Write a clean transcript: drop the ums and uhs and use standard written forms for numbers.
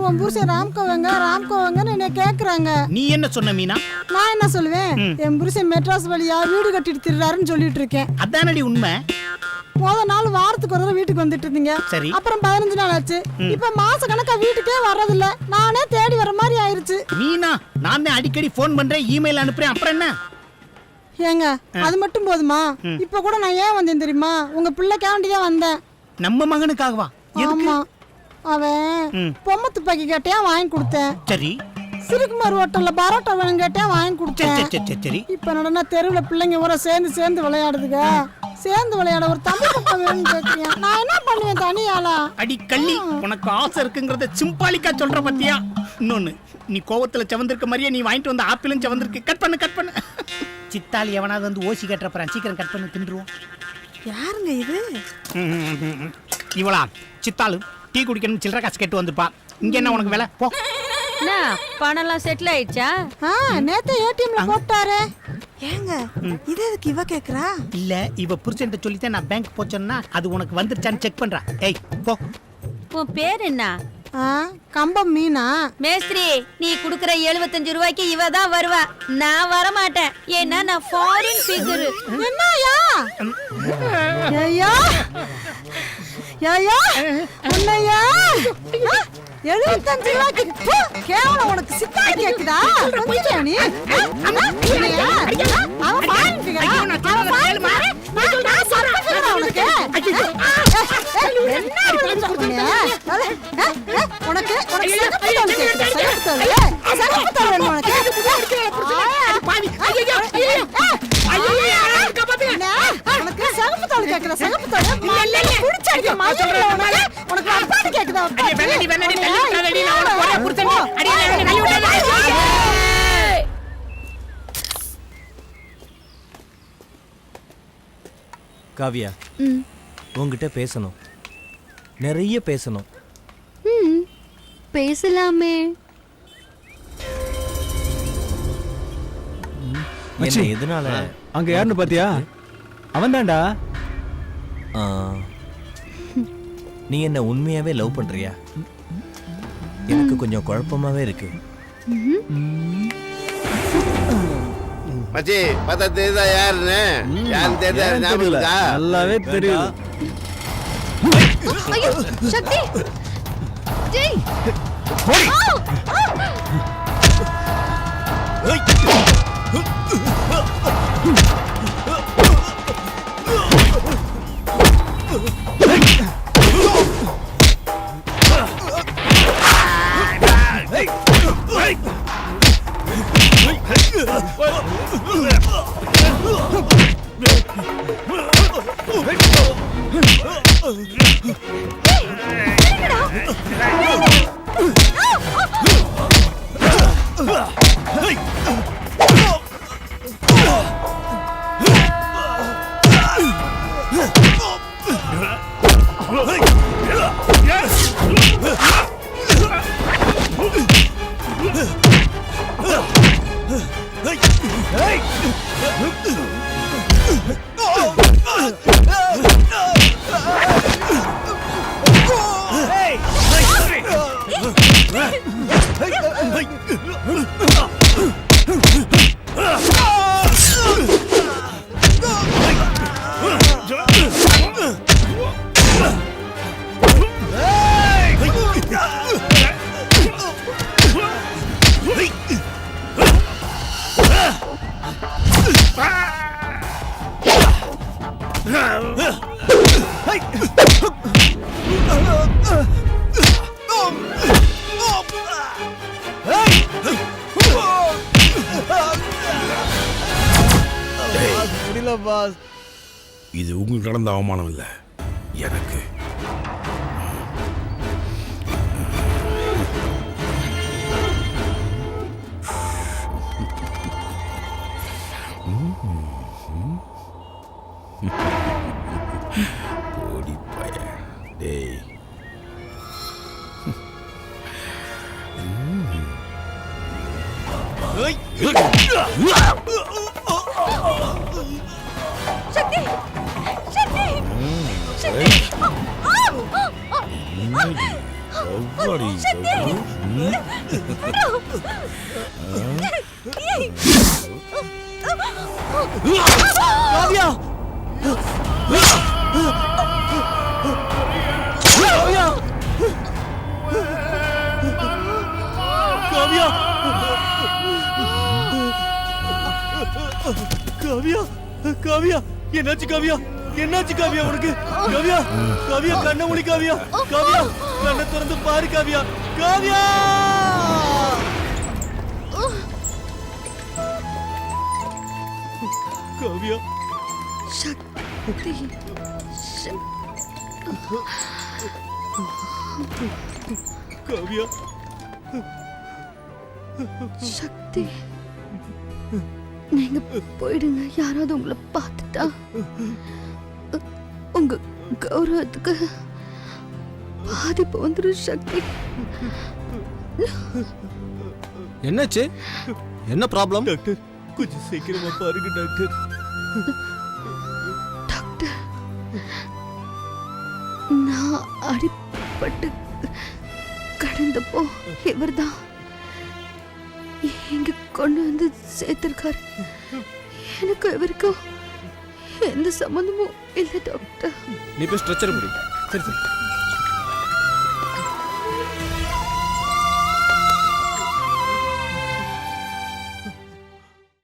உன் புருஷன் ராம்கோவங்கன்னு என்ன கேக்குறாங்க. நீ என்ன சொன்ன மீனா? நான் என்ன சொல்லுவேன், என் புருஷன் மெட்ராஸ் வழியா வீடு கட்டிட்டு திருறாருன்னு சொல்லிட்டு இருக்கேன். அதானடி உண்மை. முதல் நாள் வாரத்துக்கு ஒரு தடவை வீட்டுக்கு வந்துட்டு இருந்தீங்க. சரி. அப்புறம் 15 நாள் ஆச்சு. இப்ப மாச கணக்கா வீட்டுக்கே வர்றதில்ல. நானே தேடி வர மாதிரி ஆயிருச்சு. மீனா, நான் தான் அடிக்கடி போன் பண்றேன், இமெயில் அனுப்புறேன், அப்புறம் என்ன? ஏங்க அது மட்டும் போதுமா? இப்ப கூட நான் ஏன் வந்தேன் தெரியுமா? உங்க பிள்ளைக்காண்டிதான் வந்தேன். நம்ம மகனுக்காகவா? ஆமா, அவன் பொம்மை துப்பாக்கி கேட்டே வாங்கி கொடுத்தேன். சரி. சிறுகுமார் ஹோட்டல்ல பரோட்டா வேணும் கேட்டே வாங்கி கொடுத்தேன். சரி. இப்ப நடனா தெருவுல பிள்ளைங்க ஊர சேர்ந்து விளையாடுதுங்க. சேர்ந்து விளையாட ஒரு தமிழ் பக்கம் வேணும்னு கேட்கிறேன். நான் என்ன பண்ணுவேன் தனியாளா? அடி கள்ளி, உனக்கு ஆசை இருக்குங்கறத சிம்பாலிக்கா சொல்ற பத்தியா? இன்னொன்னு, நீ கோவத்துல செவந்திருக்க மாதிரியே நீ வாங்கிட்டு வந்த ஆப்பிளும் செவந்திருக்கு. கட் பண்ணு. சித்தாளி எவனாவது வந்து ஓசி கட்டுறப்பறேன், சீக்கிரம் கட் பண்ணி தின்றுவோம். யாருங்க இது? இவளா சித்தாளு டீ குடிக்கணும், சில்லற காசு கேட்டு வந்துப்பா. இங்க என்ன உனக்கு வேலை? போ. பணம் எல்லாம் செட்டில் ஆயிடுச்சா? நேத்து ஏடிஎம்ல போட்டாரே. ஏங்க இது எதுக்கு இவ கேக்குறா? இல்ல, இவ புருஷன்ட்ட சொல்லித்தான் நான் பேங்க் போச்சேன்னா அது உனக்கு வந்துருச்சான்னு செக் பண்றா. ஏய் போ. உன் பேர் என்ன? கம்பம் மீனா. மேஸ்திரி, நீ குடுக்கற 75 ரூபாய்க்கு இவ தான் வருவா. நான் வர மாட்டேன். ஏன்னா நான் ஃபாரின் ஃபிகர். என்னயா? ஐயா உன்னையா 75 ரூபாய்க்கு கேவலம் உனக்கு சித்தா கேக்குதா? நீ அவன் ஃபாரின் ஃபிகரா? நான் சொல்ற ஃபிகரா உனக்கு? என்ன உனக்கு காவியா, உங்ககிட்ட பேசணும், நிறைய பேசணும். பேசலாமே. என்ன எதனால? அங்க யாருன்னு பாத்தியா? அவன் தான்டா. நீ என்ன உண்மையாவே லவ் பண்றியா? எனக்கு கொஞ்சம் குழப்பமாவே இருக்கு. மச்சி, பார்த்தா தெரியுதா யாருன்னு? யாருன்னு தெரியுதா? நல்லாவே தெரியுது. ஐயோ சக்தி, ஜெய். இது உங்களுக்கு நடந்த அவமானம் இல்ல, எனக்கு. டேய், சக்தி, சக்தி, சக்தி. எவ்வளோடி காவியா காவியா காவியா காவியா காவியா என்னாச்சு காவியா என்னாச்சு காவியா உனக்கு காவியா காவியா கண்ண மூடி காவியா காவியா கண்ணை திறந்து பாரு காவியா காவியா காவியா சக்தி காவியா சக்தி நீங்க போயிடுங்க. யாராவது உங்களை பார்த்துட்டா உங்க கௌரவத்துக்கு பாதிப்பு வந்துடும். சக்தி என்னாச்சு என்ன ப்ராப்ளம் டாக்டர் கொஞ்சம் சீக்கிரமா பாருங்க டாக்டர் டாக்டர் நான் அடிபட்டு கடந்தப்போ இவர்தான் இங்க கொண்டு வந்து சேர்த்திருக்காரு. எனக்கு இவருக்கும் எந்த சம்பந்தமும் இல்லை டாக்டர். நீ போய் ஸ்ட்ரெச்சர் முடி சரி சரி